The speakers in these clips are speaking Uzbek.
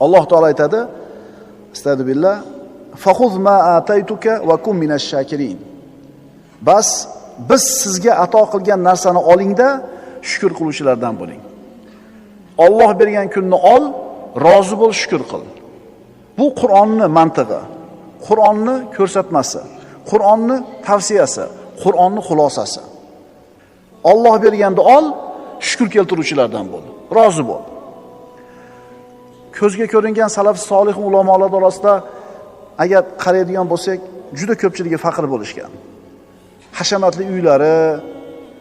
Alloh taolo aytadi: "Astagfirullah, fakhuz ma ataytuka va kun minash shakirin." Bas biz sizga ato qilgan narsani olingda shukr qiluvchilardan bo'ling. Alloh bergan kunni ol, rozi bo'l, shukr qil. Bu Qur'onning mantig'i, Qur'onning ko'rsatmasi, Qur'onning tavsiyasi, Qur'onning xulosasi. Alloh berganni ol, shukr keltiruvchilardan bo'l, rozi bo'l. Ko'zga ko'ringan salaf solih ulamolar orasida agar qaraydigan bo'lsak, juda ko'pchiligi faqir bo'lishgan. Hashamatli uylari,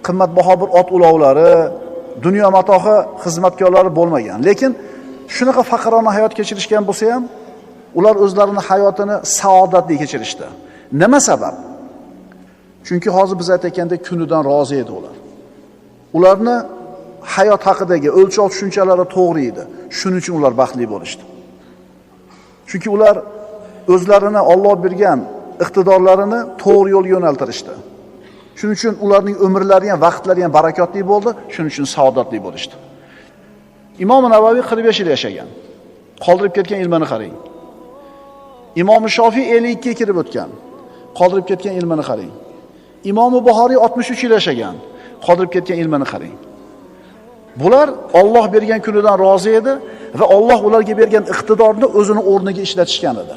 qimmatbaho bir ot ulovlari, dunyo matohi xizmatkorlari bo'lmagan. Lekin shunaqa faqirona hayot kechirishgan bo'lsa ham, ular o'zlarining hayotini saodatli kechirishdi. Nima sabab? Chunki hozir biz aytayotganda kunidan rozi edi ular. Ularni hayot haqidagi o'lchov tushunchalari to'g'ri edi. Shuning uchun ular baxtli bo'lishdi. Chunki ular o'zlarini Alloh bergan iqtidorlarini to'g'ri yo'lga yo'naltirishdi. Shuning uchun ularning umrlari ham, vaqtlari ham barakotli bo'ldi, shuning uchun saodatli bo'lishdi. Imom Navaviy 45 yil yashagan. Qoldirib ketgan ilmini qarang. Imom Shofiy 52 ga kirib o'tgan. Qoldirib ketgan ilmini qarang. Imom Buxoriy 63 yil yashagan. Qoldirib ketgan ilmini qarang. Bular Alloh bergan kunidan rozi edi va Alloh ularga bergan iqtidorni o'zini o'rniga ishlatishgan edi.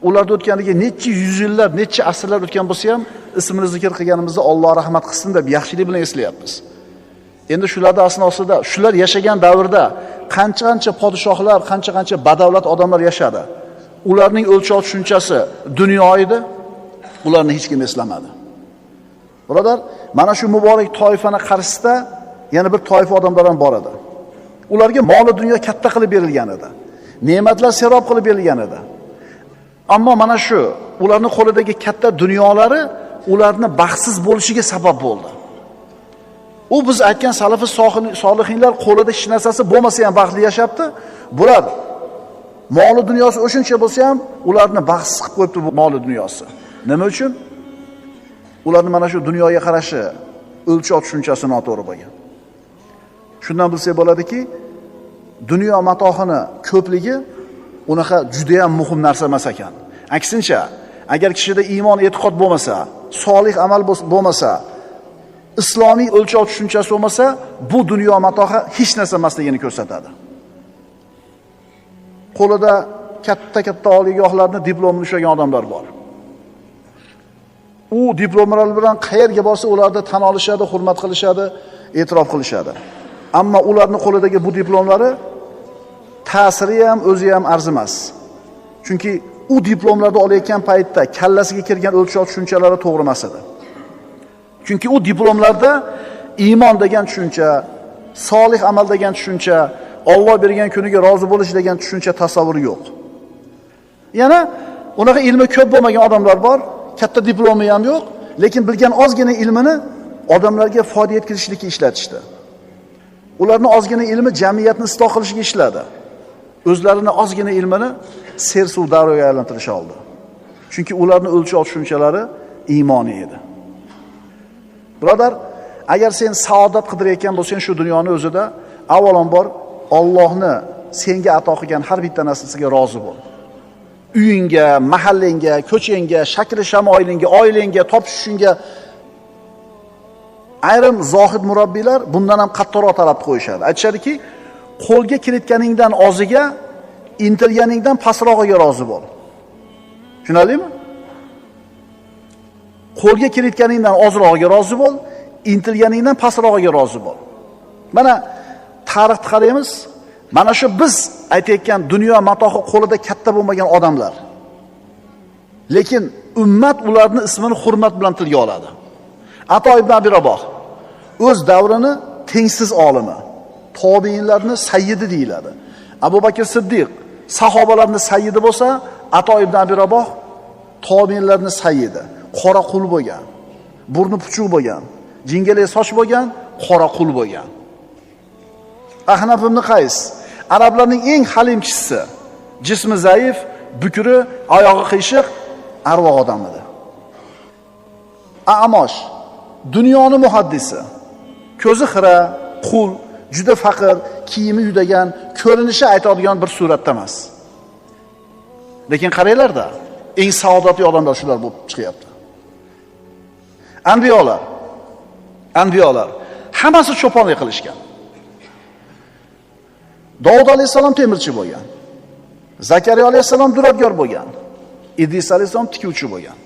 Ularda o'tganiga necha yuz yillar, necha asrlar o'tgan bo'lsa ham, ismini zikr qilganimizda Alloh rahmat qilsin deb yaxshilik bilan eslayapmiz. Endi shularning asnosida, shular yashagan davrda qancha podshohlar, qancha badavlat odamlar yashadi. Ularning o'lchov tushunchasi dunyo edi. Ularni hech kim eslamadi. Birodar, mana shu muborak toifani qarshisida yana bir toifa odamlar ham bor edi. Ularga mol dunyo katta qilib berilgan edi. Ne'matlar serob qilib berilgan edi. Ammo mana shu ularning qo'lidagi katta dunyolari ularni baxtsiz bo'lishiga sabab bo'ldi. U biz aytgan salafi solihinlar qo'lida hech narsasi bo'lmasa ham baxtli yashapti. Bular mol dunyosi o'shuncha bo'lsa ham ularni baxtsiz qilib qo'yibdi bu mol dunyosi. Nima uchun? Ularning mana shu dunyoga qarashi, o'lchov tushunchasi noto'g'ri bo'lgan. Shundan bilsak bo'ladiki, dunyo matohini ko'pligi unaqa juda ham muhim narsa emas ekan. Aksincha, agar kishida iymon, e'tiqod bo'lmasa, solih amal bo'lmasa, islomiy o'lchov tushunchasi bo'lmasa, bu dunyo matohi hech narsa emasligini ko'rsatadi. Qo'lida katta oliygohlarni diplomini ushlagan odamlar bor. U diplomlar bilan qayerga borsa ularni tan olishadi, hurmat qilishadi, e'tirof qilishadi. Ammo ularning qo'lidagi bu diplomlari ta'siri ham, o'zi ham arzimas. Chunki u diplomlarni olayotgan paytda kallasiga kirgan o'lchov tushunchalari to'g'ri emas edi. Chunki u diplomlarda iymon degan tushuncha, solih amal degan tushuncha, Alloh bergan kuniga rozi bo'lish degan tushuncha tasavvuri yo'q. Yana unaqa ilmi ko'p bo'lmagan odamlar bor, katta diplomi ham yo'q, lekin bilgan ozgina ilmini odamlarga foyda yetkazishlikka ishlatishdi. Ularning ozgina ilmi jamiyatni isloh qilishga ishladi. O'zlarining ozgina ilmini ser-suv daryoga aylantirishga oldi. Chunki ularning o'lchov tushunchalari iymoniy edi. Birodar, agar sen saodat qidirayotgan bo'lsang shu dunyoning o'zida, avvalambor Allohni senga ato qilgan har bitta narsasiga rozi bo'l. Uyingga, mahallangga, ko'changga, shakli shamoilingga, oilangga, topishishingga ayrim zohid murabbiylar bundan ham qattiqroq talab qo'yishadi. Aytishadiki, qo'lga kiritganingdan oziga, intilganingdan pasrog'iga rozi bo'l. Tushunarlimi? Qo'lga kiritganingdan ozrog'iga rozi bo'l, intilganingdan pasrog'iga rozi bo'l. Mana tarixni qaraymiz. Mana shu biz aytayotgan dunyo matohi qo'lida katta bo'lmagan odamlar. Lekin ummat ularning ismini hurmat bilan tilga oladi. Ato ibn Abi Raboh o'z davrini tengsiz olimi, tobiinlarni sayyidi deyiladi. Abu Bakr Siddiq sahobalarning sayyidi bo'lsa, Ato ibn Abi Raboh tobiinlarning sayyidi. Qora qul bo'lgan, burni puchuq bo'lgan, jingalak soch bo'lgan, qora qul bo'lgan. Ahnaf ibn Qays arablarning eng halim kishisi, jismi zaif, bukri, oyog'i qiyshiq, arvoh odam edi. Amosh dunyoning muhaddisi, ko'zi xira, qul, juda faqir, kiyimi yudagan, ko'rinishi aytadigan bir suratda emas. Lekin qaranglar-da, eng saodatli odamlar shular bo'lib chiqyapti. Anbiyolar hammasi cho'ponlik qilishgan. Davud alayhisalom temirchi bo'lgan. Zakariya alayhisalom duradgor bo'lgan. Idris alayhisalom tikuvchi bo'lgan.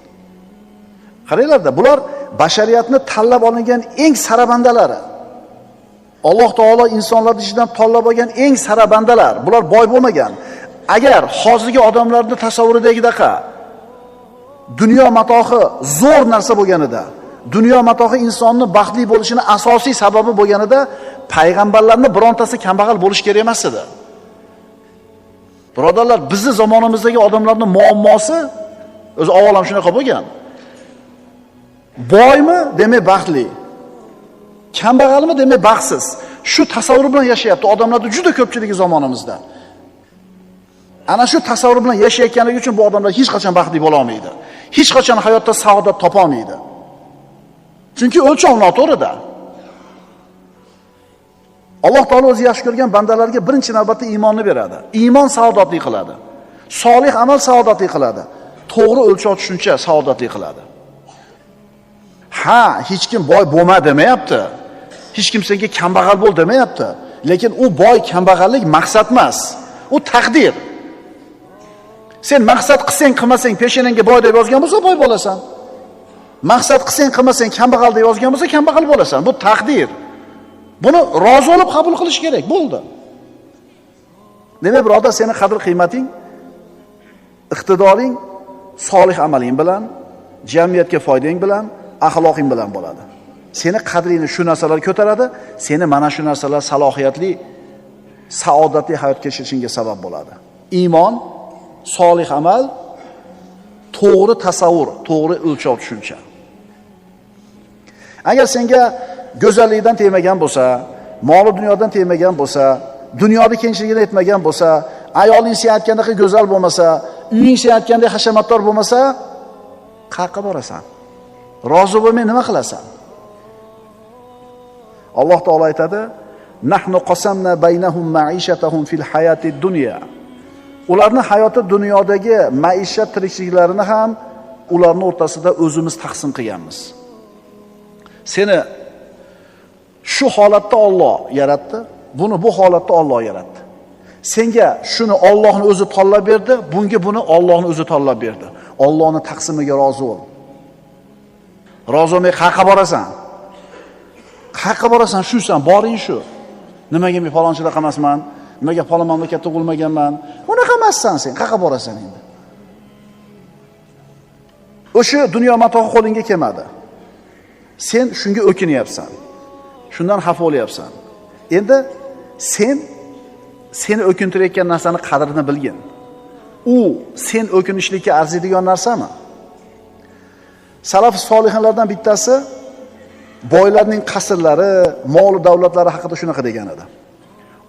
Qaranglar-da, bular bashariyatni tanlab olingan eng sarabandalari. Alloh taolo insonlarning ichidan tanlab olgan eng sarabandalar. Bular boy bo'lmagan. Agar hozirgi odamlarning tasavvuridagidek dunyo matohi zo'r narsa bo'lganida, dunyo matohi insonning baxtli bo'lishining asosiy sababi bo'lganida, payg'ambarlarning birontasi kambag'al bo'lish kerak emas edi. Birodarlar, bizning zamonimizdagi odamlarning muammosi o'zi avval ham shunaqa bo'lgan. Boymi, demak baxtli. Kambag'almi, demak baxtsiz. Shu tasavvur bilan yashayapti odamlar juda ko'pchiligi zamonimizda. Ana shu tasavvur bilan yashayotganligi uchun bu odamlar hech qachon baxtli bo'la olmaydi. Hech qachon hayotda saodat topa olmaydi. Chunki o'lchov noto'g'rida. Alloh taolo o'zi yaxshi ko'rgan bandalarga birinchi navbatda iymonni beradi. Iymon saodatli qiladi. Solih amal saodatli qiladi. To'g'ri o'lchov tushuncha saodatli qiladi. Ha, hech kim boy bo'lma demayapti. Hech kim senga kambag'al bo'l demayapti. Lekin u boy kambag'allik maqsad emas. U taqdir. Sen maqsad qilsang, qilmasang, peshanangga boy deb yozgan bo'lsa boy bo'lasan. Maqsad qilsang, qilmasang, kambag'al deb yozgan bo'lsa kambag'al bo'lasan. Bu taqdir. Buni rozi bo'lib qabul qilish kerak, bo'ldi. Demak, birodar, seni qadr-qiymating, iqtidoring solih amaling bilan, jamiyatga foydang bilan, axloqing bilan bo'ladi. Seni qadringni shu narsalar ko'taradi, seni mana shu narsalar salohiyatli, saodatli hayot kechirishingga sabab bo'ladi. Iymon, solih amal, to'g'ri tasavvur, to'g'ri o'lchov tushuncha. Agar senga go'zallikdan tegmagan bo'lsa, mol dunyodan tegmagan bo'lsa, dunyoda kengchiligini yetmagan bo'lsa, ayoling sen aytgandek go'zal bo'lmasa, uying sen aytgandek hashamatdor bo'lmasa, qayerga borasan? Rozi bo'lmay nima qilasan? Alloh taolo aytadi: "Nahnu qasamna baynahum ma'ishatahum fil hayatid dunya." Ularning hayoti dunyodagi maishat tirikchiliklarini ham ularning o'rtasida o'zimiz taqsim qilganmiz. Seni shu holatda Alloh yaratdi, buni bu holatda Alloh yaratdi. Senga shuni Allohning o'zi tanlab berdi, bunga buni Allohning o'zi tanlab berdi. Allohning taqsimiga rozi bo'l. Rozi bo'lmay qayerga borasan? Qayerga borasan? Shusan, boring shu. Nimaga men falonchilar emasman? Nimaga falon mamlakatda bo'lmaganman? Unaqa emassan sen. Qayerga borasan endi? O'sha dunyo matohi qo'lingga kelmadi. Sen shunga o'kinyapsan. Shundan xafa bo'lyapsan. Endi seni o'kintirayotgan narsani qadrini bilgin. U sen o'kinishlikka arziydigan narsami? Salaf solihinlardan bittasi boylarning qasrlari, mol davlatlari haqida shunaqa degan edi.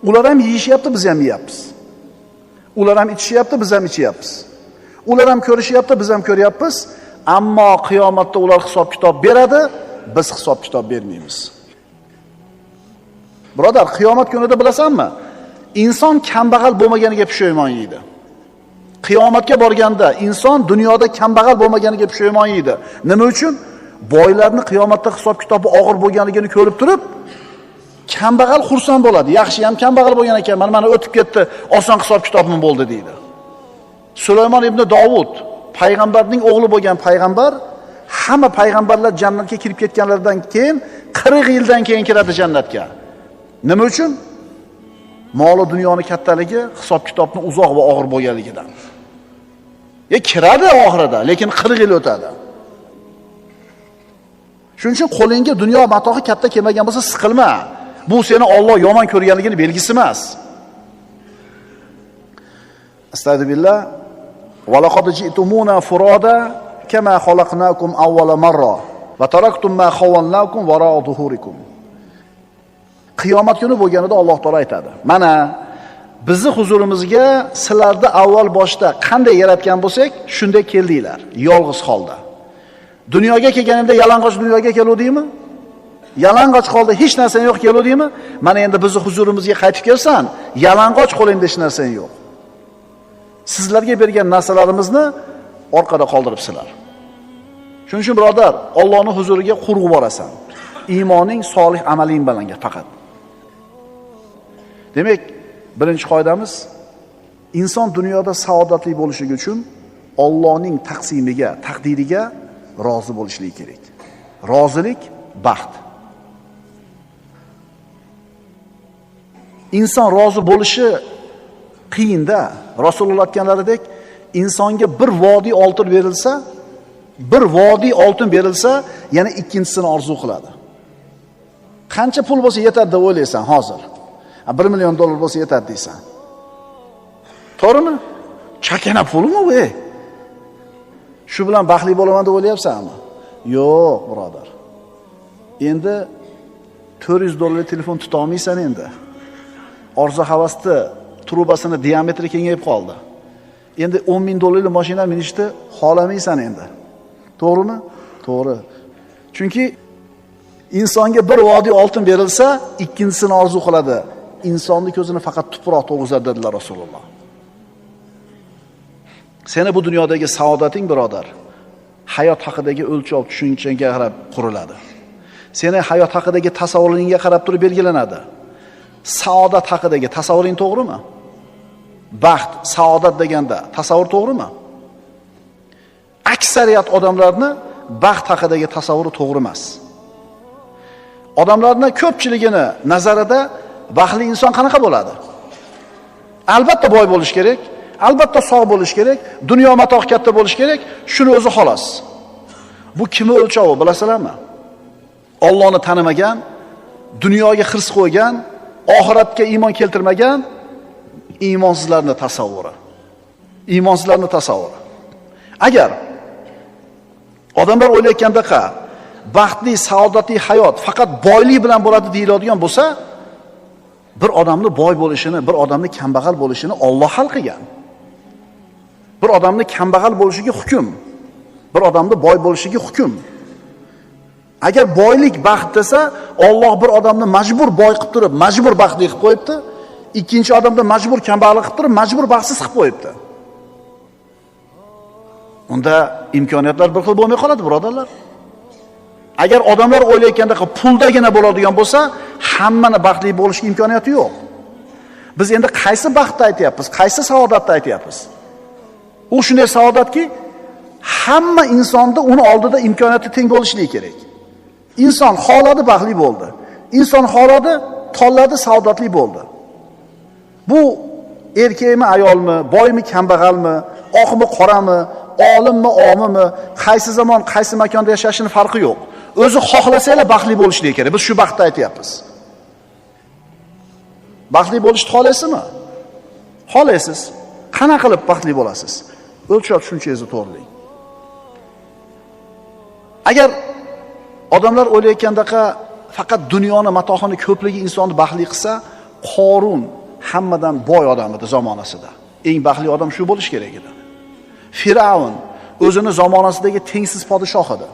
Ular ham yeyishyapti, biz ham yeyapmiz. Ular ham ichishyapti, biz ham ichyapmiz. Ular ham ko'rishyapti, biz ham ko'ryapmiz. Ammo qiyomatda ular hisob-kitob beradi, biz hisob-kitob bermaymiz. Birodar, qiyomat kunida bilasanmi? Inson kambag'al bo'lmaganiga pushaymon yeydi. Qiyomatga borganda inson dunyoda kambag'al bo'lmaganiga pushaymon yeydi. Nima uchun? Boylarning qiyomatda hisob-kitobi og'ir bo'lganligini ko'rib turib, kambag'al xursand bo'ladi. Yaxshi ham kambag'al bo'lgan ekan, mana o'tib ketdi, oson hisob-kitobim bo'ldi deydi. Sulaymon ibn Davud, payg'ambarning o'g'li bo'lgan payg'ambar, hamma payg'ambarlar jannatga kirib ketganlaridan keyin 40 yildan keyin kiradi jannatga. Nima uchun? Moli dunyoni kattaligi, hisob-kitobni uzoq va og'ir bo'lganligidan. Kiradi oxirida, lekin 40 yil o'tadi. Shuning uchun qo'lingga dunyo matohi katta kelmagan bo'lsa siqilma. Bu seni Alloh yomon ko'rganligini belgisi emas. Astagfirullah. Va laqad ji'tumuna furada kama khalaqnakum awwala marra va taraktum ma khawalnakum wara'a zuhurikum. Qiyomat kuni bo'lganida Alloh taolo aytadi: "Mana bizni huzurimizga sizlarni avval boshda qanday yaratgan bo'lsak, shunday keldinglar, yolg'iz holda. Dunyoga kelganingda yalang'och dunyoga keluvdingmi? Yalang'och holda hech narsang yo'q keluvdingmi? Mana endi bizni huzurimizga qaytib kelsan, yalang'och qo'lingda hech narsang yo'q. Sizlarga bergan narsalarimizni orqada qoldiribsizlar. Shuning uchun birodar, Allohning huzuriga qurg'ib borasan. Iymoning, solih amaling bilan faqat. Demak, birinchi qoidamiz, inson dunyoda saodatli bo'lishi uchun Allohning taqsimiga, taqdiriga rozi bo'lishligi kerak. Rozilik baxt. Inson rozi bo'lishi qiyinda. Rasululloh aytganlaridek, insonga bir vodiy oltin berilsa, yana ikkinchisini orzu qiladi. Qancha pul bo'lsa yetadi deb o'ylaysan hozir? $1 million bo'lsa yetadi deysan. To'g'rimi? Chakana pulmi bu? Shu bilan baxtli bo'laman deb o'ylayapsanmi? Yo'q, birodar. Endi $400 telefon tuta olmaysan endi. Orzu havasni trubasini diametri kengayib qoldi. Endi $10,000 mashina minishni xohlamaysan endi. To'g'rimi? To'g'ri. Chunki insonga bir vodiy oltin berilsa, ikkinchisini orzu qiladi. Insonning ko'zini faqat tuproq to'g'izadi dedilar Rasululloh. Seni bu dunyodagi saodating, birodar, hayot haqidagi o'lchov tushunchaga qarab quriladi. Seni hayot haqidagi tasavvuringga qarab turib belgilanadi. Saodat haqidagi tasavvuring to'g'rimi? Baxt, saodat deganda tasavvur to'g'rimi? Aksariyat odamlarni baxt haqidagi tasavvuri to'g'ri emas. Odamlarning ko'pchiligini nazarida baxtli inson qanaqa bo'ladi? Albatta boy bo'lish kerak, albatta sog' bo'lish kerak, dunyo matoh katta bo'lish kerak, shuni o'zi xolos. Bu kimning o'lchovi bilasizlarmi? Allohni tanimagan, dunyoga xirs qo'ygan, oxiratga iymon keltirmagan iymonsizlarning tasavvuri. Iymonsizlarning tasavvuri. Agar odamlar o'ylayotgandaqa baxtli, saodatli hayot faqat boylik bilan bo'ladi deyiladigan bo'lsa, bir odamni boy bo'lishini, bir odamni kambag'al bo'lishini Alloh hal qilgan. Bir odamni kambag'al bo'lishiga hukm, bir odamni boy bo'lishiga hukm. Agar boylik baxt desa, Alloh bir odamni majbur boy qilib turib, majbur baxtli qilib qo'yibdi. Ikkinchi odamni majbur kambag'al qilib turib, majbur baxtsiz qilib qo'yibdi. Unda imkoniyatlar bir xil bo'lmay qoladi, birodarlar. Agar odamlar o'ylayotganda puldagina bo'ladigan bo'lsa, hammani baxtli bo'lishga imkoniyati yo'q. Biz endi qaysi baxtni aytyapmiz, qaysi saodatni aytyapmiz? U shunday saodatki, hamma insonda uni oldida imkoniyati teng bo'lishligi kerak. Inson xoladi baxtli bo'ldi. Inson xoladi tanladi saodatli bo'ldi. Bu erkakmi, ayolmi, boymi, kambag'almi, oqmi, qorami, olimmi, omimi, qaysi zamon, qaysi makonda yashashini farqi yo'q. O'zi xohlasanglar baxtli bo'lishligi kerak. Biz shu baxtni aytyapmiz. Baxtli bo'lishni xohlaysizmi? Xohlaysiz. Qana qilib baxtli bo'lasiz? O'lchov tushunchangizni to'g'rilang. Agar odamlar o'ylayotgandaqa faqat dunyoni matohini ko'pligi insonni baxtli qilsa, Qorun hammadan boy odam edi zamonasida. Eng baxtli odam shu bo'lish kerak edi. Firavun o'zini zamonasidagi tengsiz podshoh edi.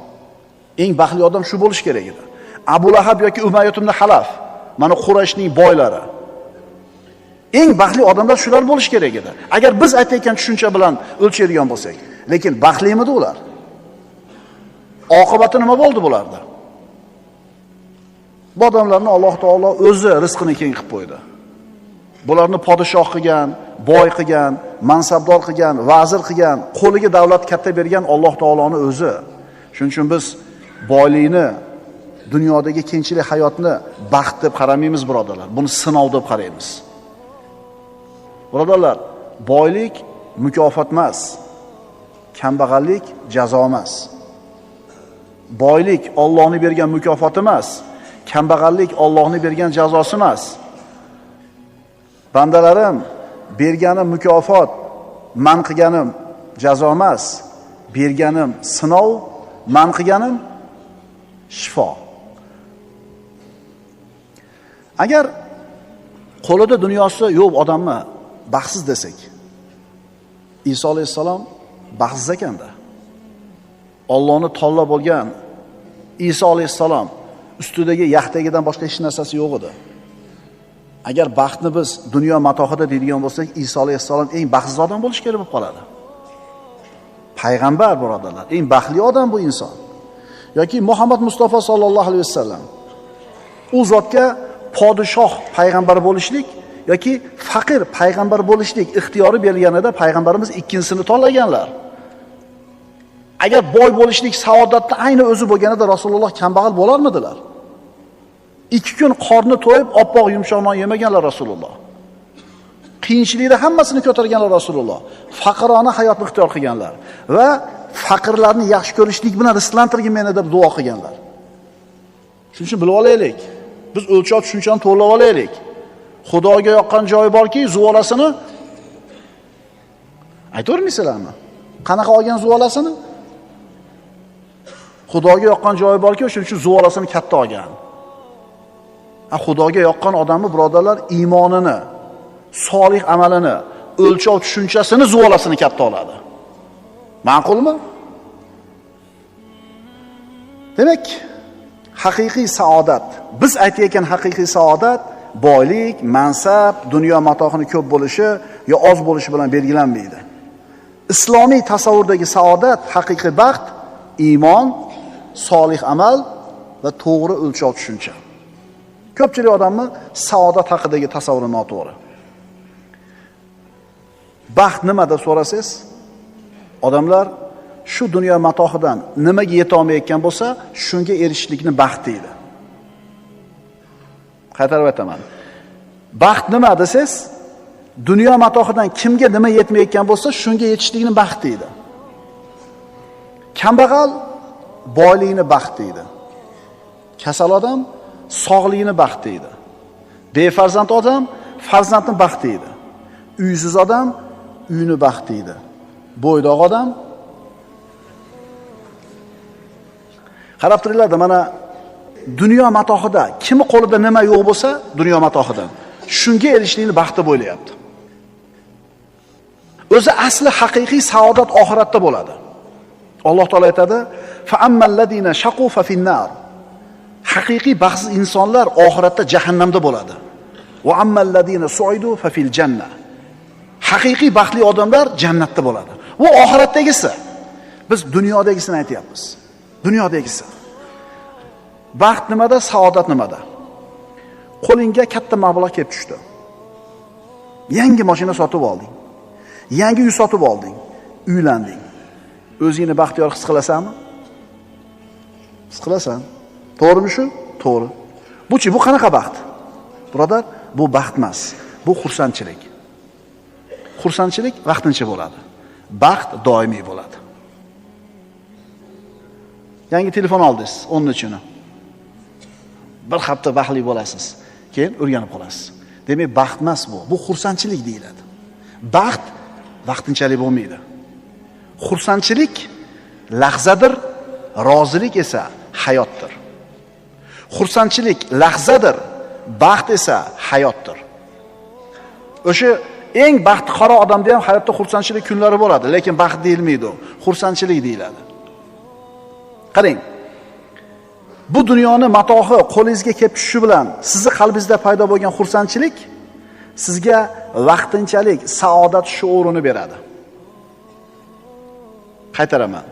Eng baxtli odam shu bo'lish kerak edi. Abu Lahab yoki Umayyad ibn Halaf, mana Qurayshning boylari. Eng baxtli odamlar shular bo'lish kerak edi. Agar biz aytayotgan tushuncha bilan o'lchaydigan bo'lsak, lekin baxtlimidi ular? Oqibati nima bo'ldi bularda? Bu odamlarni Alloh taolo o'zi rizqini keng qilib qo'ydi. Bularni podshoh qilgan, boy qilgan, mansabdor qilgan, vazir qilgan, qo'liga davlat katta bergan Alloh taoloning o'zi. Shuning uchun biz boylikni, dunyodagi kengchilik hayotni baxt deb qaramaymiz, birodarlar. Buni sinov deb qaraymiz. Birodarlar, boylik mukofot emas, kambag'allik jazo emas. Boylik Allohning bergan mukofoti emas, kambag'allik Allohning bergan jazosi emas. Bandalarim, berganim mukofot, man qilganim jazo emas, berganim sinov, man qilganim shifo. Agar qo'lida dunyosi yo'q odamni baxtsiz desak, Iso alayhissalom baxtsiz ekanda. Allohni tanlab olgan Iso alayhissalom ustidagi yaxtagidan boshqa hech narsasi yo'q edi. Agar baxtni biz dunyo matohida deydigan bo'lsak, Iso alayhissalom eng baxtsiz odam bo'lish kerak bo'lib qoladi. Payg'ambar birodarlar, eng baxtli odam bu inson. Yoki Muhammad Mustafa sallallohu alayhi vasallam. U zotga podshoh payg'ambar bo'lishlik yoki faqir payg'ambar bo'lishlik ixtiyori berilganida payg'ambarimiz ikkinchisini tanlaganlar. Agar boy bo'lishlik saodatni ayni o'zi bo'lganida Rasululloh kambag'al bo'larmidilar? 2 kun qorni to'yib oppoq yumshoq non yemaganlar Rasululloh. Qiyinchilikda hammasini ko'targanlar Rasululloh. Faqirona hayotni ixtiyor qilganlar va faqirlarni yaxshi ko'rishlik bilan rizqlantirgin meni deb duo qilganlar. Shuning uchun bilib olaylik. Biz o'lchov tushunchani to'g'rilab olaylik. Xudoga yoqqan joyi borki, zuvolasini aytavermaysizlarmi? Qanaqa olgan zuvolasini? Xudoga yoqqan joyi borki, shuning uchun zuvolasini katta olgan. Xudoga yoqqan odamni birodarlar iymonini, solih amalini, o'lchov tushunchasini, zuvolasini katta oladi. Ma'qulmi? Demak, haqiqiy saodat, biz aytayotgan haqiqiy saodat boylik, mansab, dunyo matohini ko'p bo'lishi yo oz bo'lishi bilan belgilanmaydi. Islomiy tasavvurdagi saodat, haqiqiy baxt iymon, solih amal va to'g'ri o'lchov tushuncha. Ko'pchilik odamni saodat haqidagi tasavvuri noto'g'ri. Baxt nima deb so'rasangiz, odamlar shu dunyo matohidan nimaga yeta olmayotgan bo'lsa, shunga erishishlikni baxt deydi. Qaytarib aytaman. Baxt nima desangiz, dunyo matohidan kimga nima yetmayotgan bo'lsa, shunga yetishlikni baxt deydi. Kambag'al boylikni baxt deydi. Kasal odam sog'ligini baxt deydi. Befarzand odam farzandni baxt deydi. Uysiz odam uyini baxt deydi. Bo'ydoq odam qarab turinglar, mana dunyo matohida kimi qo'lida nima yo'q bo'lsa, dunyo matohidan shunga erishishlikni baxt deb o'ylayapti. O'zi asli haqiqiy saodat oxiratda bo'ladi. Alloh taolo aytadi: "Fa ammal-ladina shaqu fa fin-nar." Haqiqiy baxtsiz insonlar oxiratda jahannamda bo'ladi. "Va ammal-ladina su'idu fa fil-janna." Haqiqiy baxtli odamlar jannatda bo'ladi. Bu oxiratdagisi. Biz dunyodagisini aytyapmiz. Dunyodagisi. Baxt nimada, saodat nimada? Qo'lingga katta mablag' kelib tushdi. Yangi mashina sotib olding. Yangi uy sotib olding. Uylanding. O'zingni baxtiyor his qilasanmi? His qilasan. To'g'rimi shu? To'g'ri. Bu qanaqa baxt? Birodar, bu baxt emas. Bu xursandchilik. Xursandchilik vaqtincha bo'ladi. Baxt doimiy bo'ladi. Yangi telefon oldingiz, 10-chini. Bir hafta baxtli bo'lasiz. Keyin o'rganib qolasiz. Demak, baxt emas bu. Bu xursandchilik deyiladi. Baxt vaqtinchalik bo'lmaydi. Xursandchilik lahzadir, rozilik esa hayotdir. Xursandchilik lahzadir, baxt esa hayotdir. O'sha eng baxtiqaro odamda ham hayotda xursandchilik kunlari bo'ladi, lekin baxt deyilmaydi u. Xursandchilik deyiladi. Qarang. Bu dunyoni matohi qo'lingizga kelib tushishi bilan sizning qalbingizda paydo bo'lgan xursandchilik sizga vaqtinchalik saodat shuurini beradi. Qaytaraman.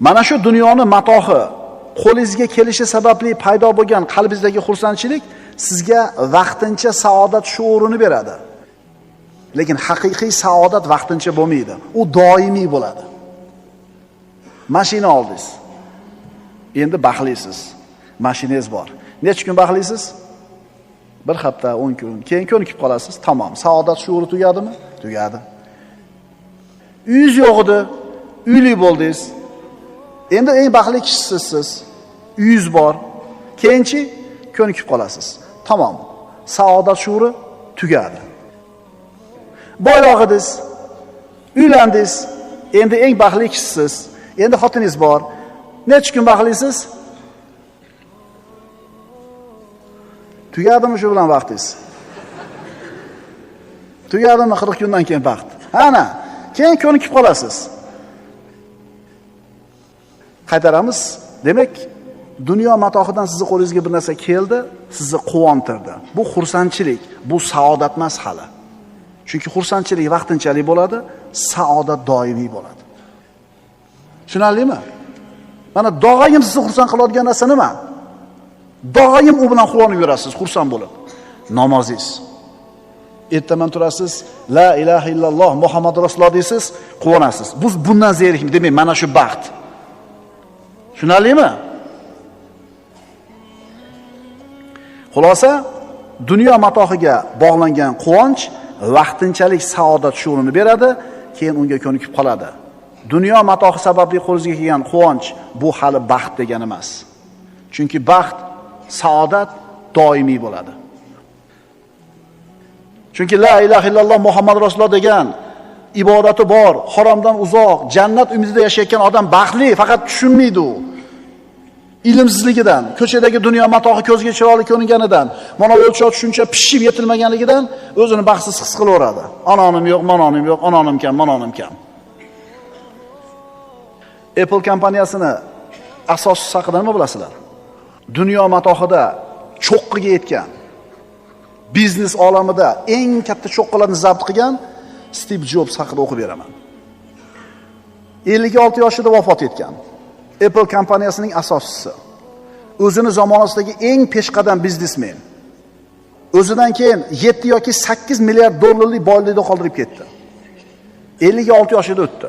Mana shu dunyoni matohi qo'lingizga kelishi sababli paydo bo'lgan qalbingizdagi xursandchilik sizga vaqtincha saodat shuurini beradi. Lekin haqiqiy saodat vaqtincha bo'lmaydi. U doimiy bo'ladi. Mashina oldingiz. Endi baxtlisiz. Mashinangiz bor. Necha kun baxtlisiz? Bir hafta, 10 kun. Keyin ko'nikib qolasiz. Tamom. Saodat shuuri tugadimi? Tugadi. Uyingiz yo'q edi. Uyli bo'ldingiz. Endi eng baxtli kishisiz siz. Uyingiz bor. Keyinchi ko'nikib qolasiz. Tamom. Saodat shuuri tugadi. Boyroq edingiz. Uylandingiz. Endi eng baxtli kishisiz. Endi xotiningiz bor. Necha kun baxtlisiz? Tugadimi shu bilan vaqtingiz? Tugadimi 40 kundan keyin baxt? Ana, keyin ko'nikib qolasiz. Qaytaramiz. Demak, Dunyo matohidan sizni qo'lingizga bir narsa keldi, sizni quvontirdi. Bu xursandchilik, bu saodat emas hali. Chunki xursandchilik vaqtinchalik bo'ladi, saodat doimiy bo'ladi. Tushunarlimi? Mana doim sizni xursand qiladigan narsa nima? Doim u bilan quvonib yurasiz, xursand bo'lib. Namozingiz. Ertaman turasiz, la ilaha illalloh Muhammad rasululloh deysiz, quvonasiz. Bu bundan zerikmi? Demak, mana shu baxt. Tushunarlimi? Xulosa, dunyo matohiga bog'langan quvonch vaqtinchalik saodat shuurini beradi, keyin unga ko'nikib qoladi. Dunyo matohi sababli qo'lingizga kelgan quvonch bu hali baxt degani emas. Chunki baxt, saodat doimiy bo'ladi. Chunki la ilaha illalloh Muhammad rasululloh degan ibodati bor, haromdan uzoq, jannat umidida yashayotgan odam baxtli, faqat tushunmaydi u. Ilmsizligidan, ko'chadagi dunyo matohi ko'zga chiroyli ko'ringanidan, mana o'lchov tushuncha pishib yetilmaganligidan o'zini baxtsiz his qilaveradi. Anonim yo'q, manonim yo'q, anonim kam, manonim kam. Apple kompaniyasini asoschisi haqida nima bilasizlar? Dunyo matohida cho'qqiga yetgan, biznes olamida eng katta cho'qqilarni zabt qilgan Steve Jobs haqida o'qib beraman. 56 yoshida vafot etgan. Apple kompaniyasining asoschisi. O'zini zamonasidagi eng peshqadam biznesmen. O'zidan keyin 7 yoki 8 milliard dollarlik boylikni qoldirib ketdi. 56 yoshida o'tdi.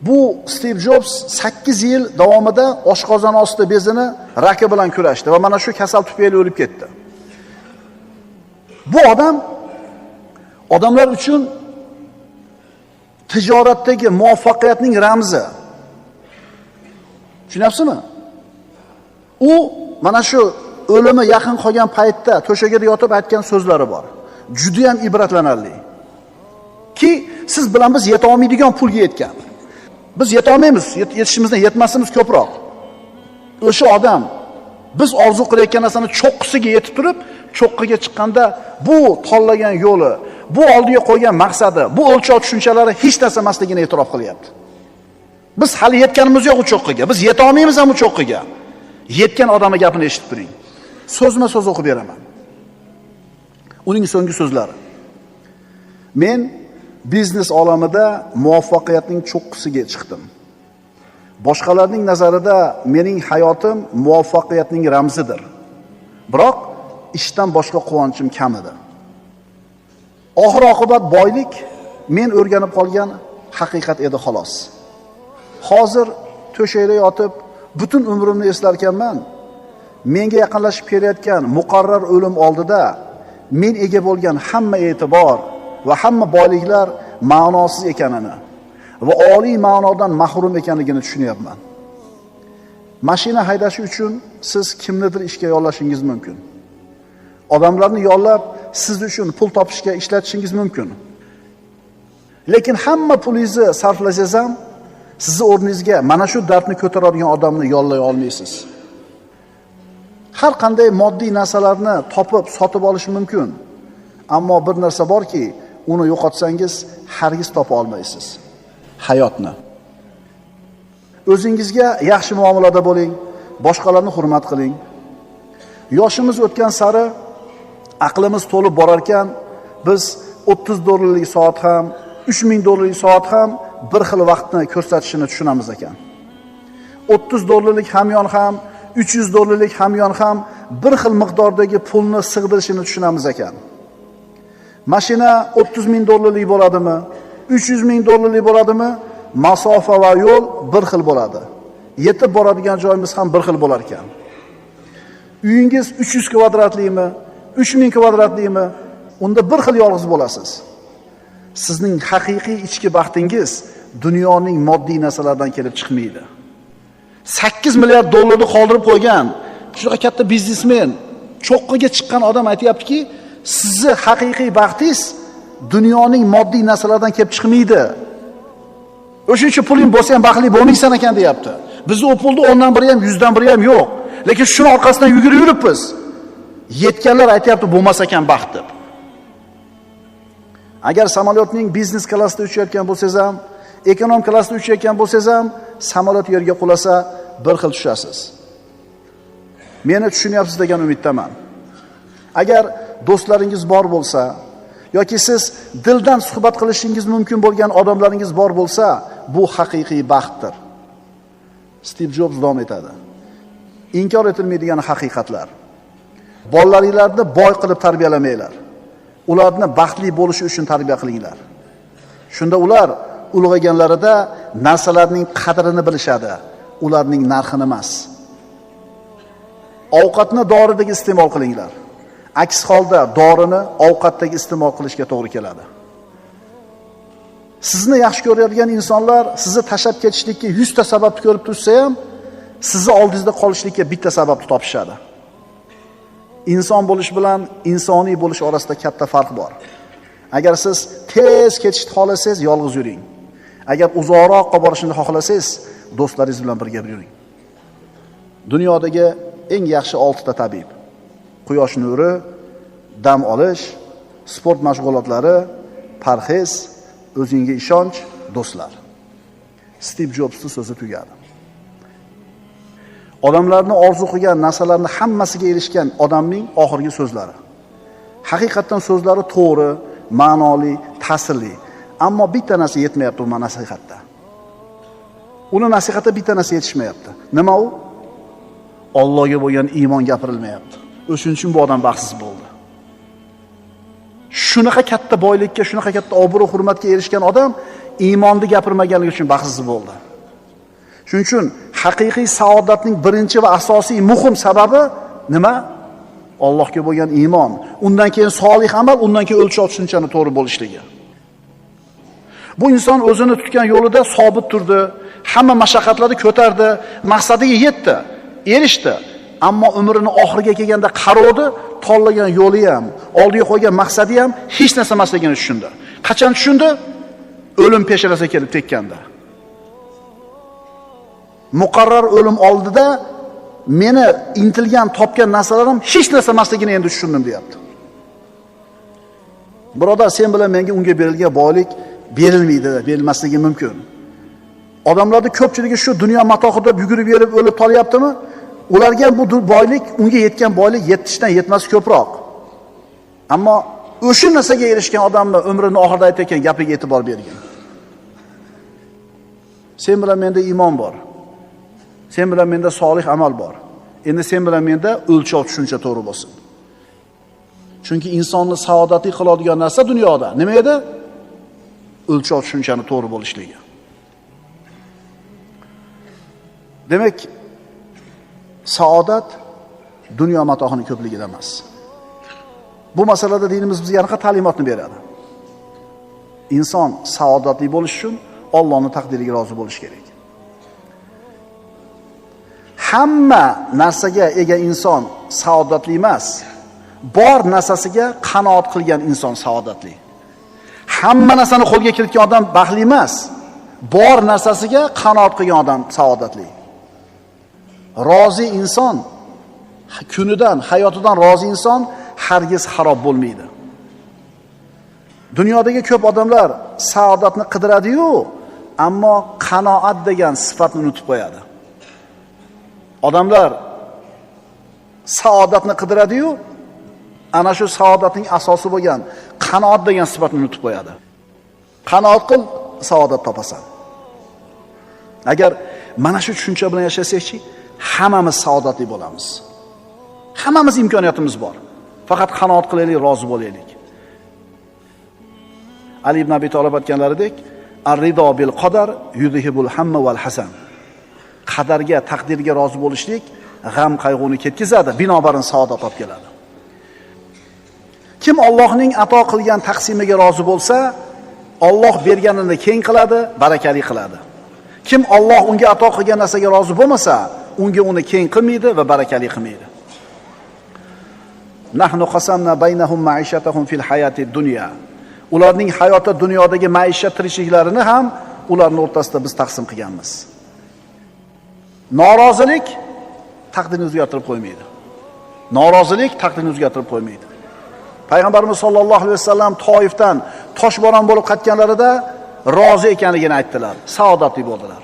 Bu Steve Jobs 8 yil davomida oshqozon osti bezini raki bilan kurashdi va mana shu kasal tufayli o'lib ketdi. Bu odamlar uchun tijoratdagi muvaffaqiyatning ramzi. Tushunyapsizmi? U mana shu o'limi yaqin qolgan paytda to'shagida yotib aytgan so'zlari bor. Juda ham ibratlanarli. Ki siz bilan biz yeta olmaydigan pulga yetgan. Biz yeta olmaymiz, yetishimizdan yetmasimiz ko'proq. O'sha odam biz orzu qilayotgan narsani cho'qqisiga yetib turib, cho'qqiga chiqqanda bu tanlagan yo'li, bu oldiga qo'ygan maqsadi, bu o'lchov tushunchalari hech narsa emasligini e'tirof qilyapti. Biz hali yetganimiz yo'q u cho'qqiga. Biz yeta olmaymiz ham u cho'qqiga. Yetgan odamning gapini eshitib turing. So'zma-so'z o'qib beraman. Uning so'nggi so'zlari. Men biznes olamida muvaffaqiyatning cho'qqisiga chiqdim. Boshqalarning nazarida mening hayotim muvaffaqiyatning ramzidir. Biroq ishdan boshqa quvonchim kam edi. Oxir-oqibat boylik men o'rganib qolgan haqiqat edi xolos. Hozir to'shakda yotib butun umrimni eslarkanman. Menga yaqinlashib kelayotgan muqarrar o'lim oldida men ega bo'lgan hamma e'tibor va hamma boyliklar ma'nosiz ekanini va oliy ma'nodan mahrum ekanligini tushunyapman. Mashina haydash uchun siz kimnidir ishga yollashingiz mumkin. Odamlarni yollab siz uchun pul topishga ishlatishingiz mumkin. Lekin hamma pulingizni sarflasangiz ham sizni o'rningizga mana shu dardni ko'taradigan odamni yollay olmaysiz. Har qanday moddiy narsalarni topib, sotib olish mumkin. Ammo bir narsa borki, uni yo'qotsangiz hargiz topa olmaysiz. Hayotni. O'zingizga yaxshi muomalada bo'ling, boshqalarni hurmat qiling. Yoshimiz o'tgan sari aqlimiz to'lib borar ekan, biz 30 dollarlik soat ham, 3000 dollarlik soat ham bir xil vaqtni ko'rsatishini tushunamiz ekan. 30 dollarlik hamyon ham, 300 dollarlik hamyon ham bir xil miqdordagi pulni sig'dirishini tushunamiz ekan. Mashina 30 ming dollarlik bo'ladimi, 300 ming dollarlik bo'ladimi, masofa va yo'l bir xil bo'ladi. Yetib boradigan joyimiz ham bir xil bo'lar ekan. Uyingiz 300 kvadratlikmi, 3000 kvadratlikmi, unda bir xil yolg'iz bo'lasiz. Sizning haqiqiy ichki baxtingiz dunyoning moddiy narsalardan kelib chiqmaydi. 8 milliard dollarni qoldirib qo'ygan shunaqa katta biznesmen, cho'qqiga chiqqan odam aytayaptiki, sizni haqiqiy baxtingiz dunyoning moddiy narsalardan kelib chiqmaydi. O'sha uchun puling bo'lsa ham baxtli bo'lmaysan ekan deyapti. Bizning u pulni 10 dan biri ham 100 dan biri ham yo'q. Lekin shuni orqasidan yugurib yuribmiz. Yetganlar aytayapti, bo'lmas ekan baxt deb. Agar samolyotning biznes klassida uchayotgan bo'lsangiz ham, ekonom klassida uchayotgan bo'lsangiz ham, samolyot yerga qulasa bir xil tushasiz. Meni tushunyapsiz degan umiddaman. Agar do'stlaringiz bor bo'lsa yoki siz dildan suhbat qilishingiz mumkin bo'lgan odamlaringiz bor bo'lsa, bu haqiqiy baxtdir. Stiv Jobs davom etadi. Inkor etilmaydigan haqiqatlar. Bolalaringizni boy qilib tarbiyalamanglar. Ularni baxtli bo'lishi uchun tarbiya qilinglar. Shunda ular ulg'ayganlarida narsalarning qadrini bilishadi, ularning narxini emas. Ovqatni doridagi iste'mol qilinglar. Aks holda dorini ovqatdagi iste'mol qilishga to'g'ri keladi. Sizni yaxshi ko'radigan insonlar sizni tashlab ketishlikka 100 ta sababni ko'rib tursa ham, sizni oldingizda qolishlikka bitta sababni topishadi. Inson bo'lish bilan insoniy bo'lish orasida katta farq bor. Agar siz tez ketishni xohlasangiz, yolg'iz yuring. Agar uzoqroqqa borishni xohlasangiz, do'stlaringiz bilan birga yuring. Dunyodagi eng yaxshi 6 ta tabib: quyosh nuri, dam olish, sport mashg'ulotlari, parhez, o'zingga ishonch, do'stlar. Stiv Jobsning so'zi tugadi. Odamlarni orzu qilgan narsalarni hammasiga erishgan odamning oxirgi so'zlari. Haqiqatan so'zlari to'g'ri, ma'noli, ta'sirli. Ammo bitta narsa yetmayapti u nasihatda. Uni nasihatda bitta narsa yetishmayapti. Nima u? Allohga bo'lgan iymon gapirilmayapti. O'shuning uchun bu odam baxtsiz bo'ldi. Shunaqa katta boylikka, shunaqa katta obro' hurmatga erishgan odam iymonni gapirmaganligi uchun baxtsiz bo'ldi. Shuning uchun haqiqiy saodatning birinchi va asosiy muhim sababi nima? Allohga bo'lgan iymon. Undan keyin solih amal, undan keyin o'lchov tushunchani to'g'ri bo'lishligi. Bu inson o'zini tutgan yo'lida sobit turdi, hamma mashaqqatlarni ko'tardi, maqsadiga yetdi, erishdi. Ammo umrining oxiriga kelganda qarovdi, tanlagan yo'li ham, oldiga qo'ygan maqsadi ham hech narsa emasligini tushundi. Qachon tushundi? O'lim pesharasiga kelib tekkanda. Muqarrar o'lim oldida meni intilgan, topgan narsalarim hech narsa emasligini endi tushundim, deyapti. Birodar, sen bilan menga unga berilgan boylik berilmaydi, berilmasligi mumkin. Odamlarning ko'pchiligi shu dunyo matohida yugurib yerib o'lib qolyaptimi? Ularga bu boylik, unga yetgan boylik 70 dan 70 ko'proq. Ammo o'sha narsaga erishgan odamni umrining oxirida aytgan gapiga e'tibor bergan. Sen bilan menda iymon bor. Sen bilan menda solih amal bor. Endi sen bilan menda o'lchov tushuncha to'g'ri bo'lsin. Chunki insonni saodatli qiladigan narsa dunyoda nima edi? O'lchov tushunchani to'g'ri bo'lishligi. Demak, saodat dunyo matohining ko'pligida emas. Bu masalada dinimiz bizga qanaqa ta'limotni beradi? Inson saodatli bo'lish uchun Allohning taqdiriga rozi bo'lish kerak. Hamma narsaga ega inson saodatli emas. Bor narsasiga qanoat qilgan inson saodatli. Hamma narsani qo'lga kiritgan odam baxtli emas. Bor narsasiga qanoat qilgan odam saodatli. Rozi inson, kunidan, hayotidan rozi inson hargiz xarob bo'lmaydi. Dunyodagi ko'p odamlar saodatni qidiradi-yu, ammo qanoat degan sifatni unutib qo'yadi. Odamlar saodatni qidiradi-yu, ana shu saodatning asosi bo'lgan qanoat degan sifatni unutib qo'yadi. Qanoat qil, saodat topasan. Agar mana shu tushuncha bilan yashasakchi, hammamiz saodatli bo'lamiz. Hammamiz imkoniyatimiz bor. Faqat qanoat qilaylik, rozi bo'laylik. Ali ibn Abi Talib aytganlaridek, ar-rido bil qadar yudhibul hamma wal hasan. Qadarga, taqdirga rozi bo'lishlik g'am qayg'uni ketkazadi, binobarin saodat olib keladi. Kim Allohning ato qilgan taqsimiga rozi bo'lsa, Alloh berganini keng qiladi, barakali qiladi. Kim Alloh unga ato qilgan narsaga rozi bo'lmasa, unga uni keng qilmaydi va barakali qilmaydi. Nahnu qasamna baynahum ma'ishatahum fil hayatid dunya. Ularning hayoti dunyodagi maishat tirikliklarini ham ularning o'rtasida biz taqsim qilganmiz. Norozilik taqdirni o'zgartirib qo'ymaydi. Norozilik taqdirni o'zgartirib qo'ymaydi. Payg'ambarimiz sollallohu alayhi vasallam Toifdan toshbo'ron bo'lib qaytganlarida rozi ekanligini aytdilar, saodatli bo'ldilar.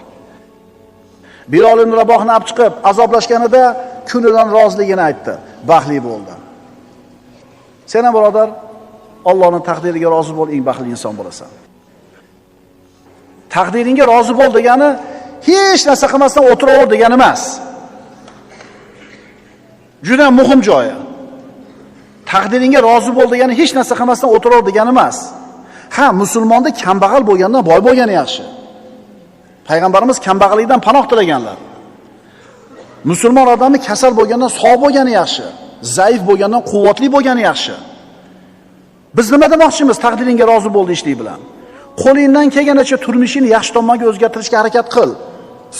Bilol ibn Rabohni olib chiqib azoblashganida kunidan roziligini aytdi, baxtli bo'ldi. Sen ham birodar, Allohning taqdiriga rozi bo'l, eng baxtli inson bo'lasan. Taqdiringga rozi bo'l degani hech narsa qilmasdan o'tiraver degani emas. Juda muhim joyi. Taqdiringga rozi bo'l degani hech narsa qilmasdan o'tiraver degani emas. Ha, musulmonda kambag'al bo'lgandan boy bo'lgani yaxshi. Payg'ambarimiz kambag'allikdan panoh tilaganlar. Musulmon odami kasal bo'lgandan sog' bo'lgani yaxshi, zaif bo'lgandan quvvatli bo'lgani yaxshi. Biz nima demoqchimiz taqdiringga rozi bo'l deyishlik bilan? Qo'lingdan kelganicha turmushingni yaxshi tomonga o'zgartirishga harakat qil.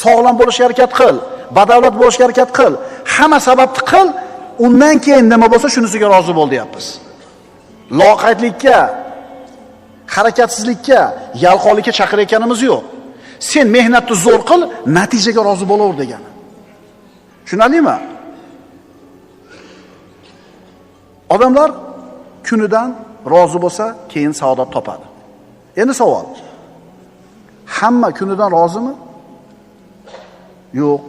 Sog'lom bo'lishga harakat qil, badavlat bo'lishga harakat qil. Hamma sababni qil, undan keyin nima bo'lsa shunisiga rozi bo'l deyapmiz. Loqaydlikka, harakatsizlikka, yalqonlikka chaqirayotganimiz yo'q. Sen mehnatni zo'r qil, natijaga rozi bo'laver degani. Tushunarlimi? Odamlar kunidan rozi bo'lsa, keyin saodat topadi. Endi savol. Hamma kunidan rozimi? Yo'q.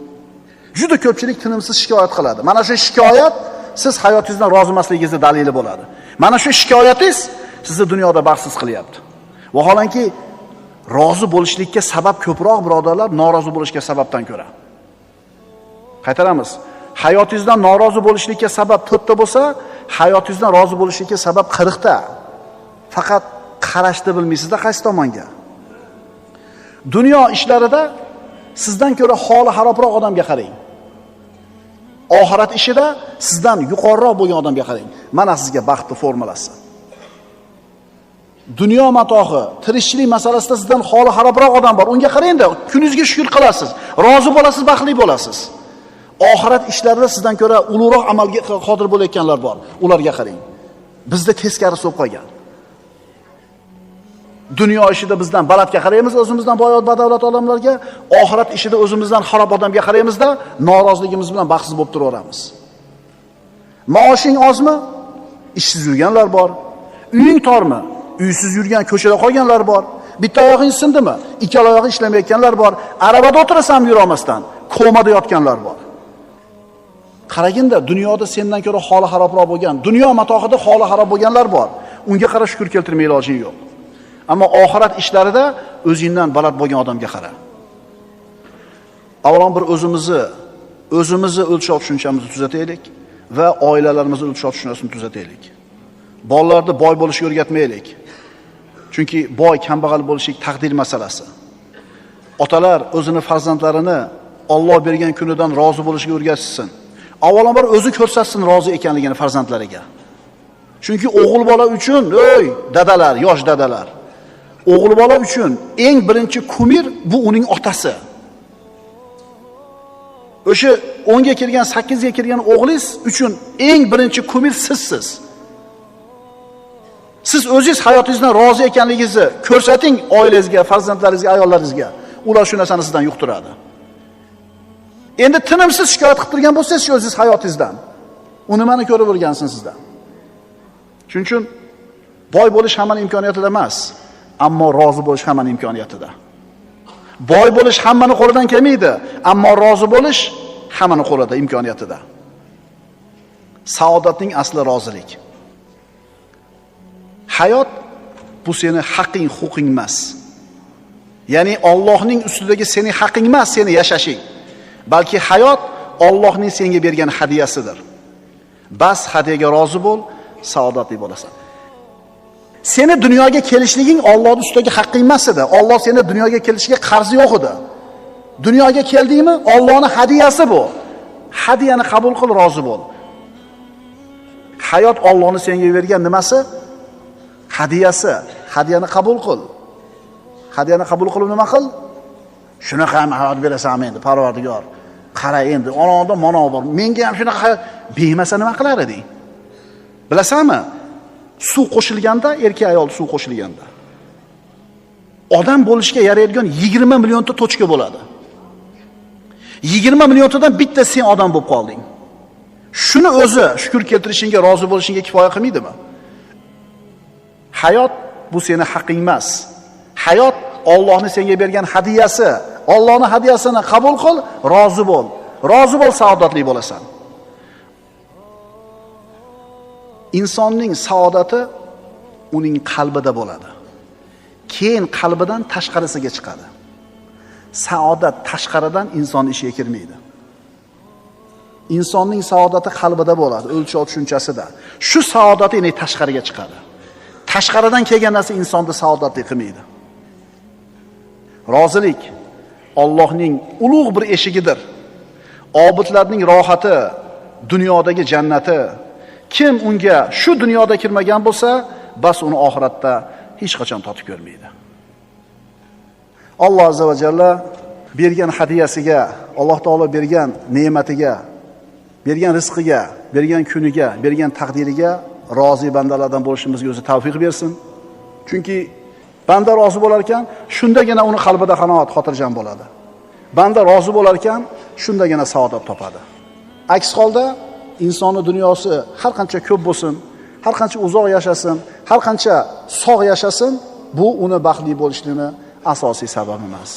Juda ko'pchilik tinimsiz shikoyat qiladi. Mana shu shikoyat siz hayotingizdan rozi emasligingizning dalili bo'ladi. Mana shu shikoyatingiz sizni dunyoda baxtsiz qilyapti. Vaholanki rozi bo'lishlikka sabab ko'proq birodarlar, norozi bo'lishga sababdan ko'ra. Qaytaramiz. Hayotingizdan norozi bo'lishlikka sabab 4 ta bo'lsa, hayotingizdan rozi bo'lishlikka sabab 40 ta. Faqat qarashni bilmaysizda qaysi tomonga. Dunyo ishlarida sizdan ko'ra holi xarobroq odamga qarang. Oxirat ishida sizdan yuqoriroq bo'lgan odamga qarang. Mana sizga baxtning formulasi. Dunyo matohi, tirikchilik masalasida sizdan holi xarobroq odam bor. Unga qarang-da, kuningizga shukr qilasiz, rozi bo'lasiz, baxtli bo'lasiz. Oxirat ishlarida sizdan ko'ra ulug'roq amalga qodir bo'layotganlar bor. Ularga qarang. Bizda teskari so'p qolgan. Dunyo ishida bizdan balandga qaraymiz, o'zimizdan boyot badavlat odamlarga, oxirat ishida o'zimizdan xarob odamga qaraymizda, noroziligimiz bilan baxtsiz bo'lib turaveramiz. Maoshing ozmi? Ishsiz yurganlar bor. Uying tormi? Uysiz yurgan, ko'chada qolganlar bor. Bitta oyog'ing sindimi? Ikkala oyog'i ishlamayotganlar bor. Arabada o'tirasan yura olmasdan, komada yotganlar bor. Qaraginda, dunyoda sendan ko'ra holi xarobroq bo'lgan, dunyo matohida holi xarob bo'lganlar bor. Unga qara shukr keltirmay ilojing yo'q. Ammo oxirat ishlarida o'zingdan baland bo'lgan odamga qara. Avvalom bir o'zimizni o'lchov tushunchamizni tuzataylik va oilalarimizni o'lchov tushunchasini tuzataylik. Bolalarni boy bo'lishga o'rgatmaylik. Chunki boy kambag'al bo'lishlik taqdir masalasi. Otalar o'zini farzandlarini Alloh bergan kunidan rozi bo'lishga o'rgatsin. Avvalambor o'zi ko'rsatsin rozi ekanligini farzandlariga. Chunki o'g'il bola uchun, dadalar, yosh dadalar, o'g'il bola uchun eng birinchi kumir bu uning otasi. O'sha 10 ga kirgan, 8 ga kirgan o'g'lingiz uchun eng birinchi kumir sizsiz. Siz o'zingiz hayotingizdan rozi ekanligingizni ko'rsating oilangizga, farzandlaringizga, ayollaringizga. Ular shu narsani sizdan yuqtiradi. Endi tinimsiz shikoyat qilib turgan bo'lsangiz o'zingiz hayotingizdan, u nimani ko'rib o'rgansin sizdan. Shuning uchun boy bo'lish hammaning imkoniyatida emas, ammo rozi bo'lish hammaning imkoniyatida. Boy bo'lish hammaning qo'lidan kelmaydi, ammo rozi bo'lish hammaning qo'lida, imkoniyatida. Saodatning asli rozilik. Hayot bu seni haqqing, huquqing emas. Ya'ni Allohning ustidagi sening haqqing emas, seni yashashing. Balki hayot Allohning senga bergan hadiyasidir. Bas hadiyaga rozi bo'l, saodatli bo'lasan. Seni dunyoga kelishliging Allohning ustidagi haqqing emas edi. Alloh seni dunyoga kelishiga qarzi yo'q edi. Dunyoga keldingmi? Allohning hadiyasi bu. Hadiyani qabul qil, rozi bo'l. Hayot Allohning senga bergan nimasi? Hadiyasi. Hadiyani qabul qil. Hadiyani qabul qilib nima qil? Shunaqa ham hayot berasan endi, Parvardigor. Qara endi, onoda mana bor. Menga ham shunaqa hayot bermasa nima qilar eding? Bilasanmi? Suv qo'shilganda, erkak ayol suv qo'shilganda, odam bo'lishga yaraydigan 20 millionta tochka bo'ladi. 20 milliontadan bitta sen odam bo'lib qolding. Shuni o'zi shukr keltirishingga, rozi bo'lishingga kifoya qilmaydimi? Hayot bu seni haqqing emas. Hayot Allohning senga bergan hadiyasi. Allohning hadiyasini qabul qil, rozi bo'l. Rozi bo'l, saodatli bo'lasan. insonning saodati uning qalbida bo'ladi. Keyin qalbidan tashqarisiga chiqadi. Saodat tashqaridan inson ishiga kirmaydi. Insonning saodati qalbida bo'ladi, o'lchov tushunchasida. Shu saodat yana tashqariga chiqadi. Tashqaridan kelgan narsa insonni saodatli qilmaydi. Rozilik Allohning ulug' bir eshigidir. Obidlarning rohati, dunyodagi jannati. Kim unga shu dunyoda kirmagan bo'lsa, bas uni oxiratda hech qachon totib ko'rmaydi. Alloh azza va jalla bergan hadiyasiga, Alloh taolo bergan ne'matiga, bergan rizqiga, bergan kuniga, bergan taqdiriga rozi bandalardan bo'lishimizga o'zi tavfiq bersin. Chunki banda rozi bo'lar ekan, shundagina uni qalbida qanoat, xotirjam bo'ladi. Banda rozi bo'lar ekan, shundagina saodat topadi. Aks holda insonning dunyosi har qancha ko'p bo'lsin, har qancha uzoq yashasin, har qancha sog' yashasin, bu uni baxtli bo'lishligining asosiy sababi emas.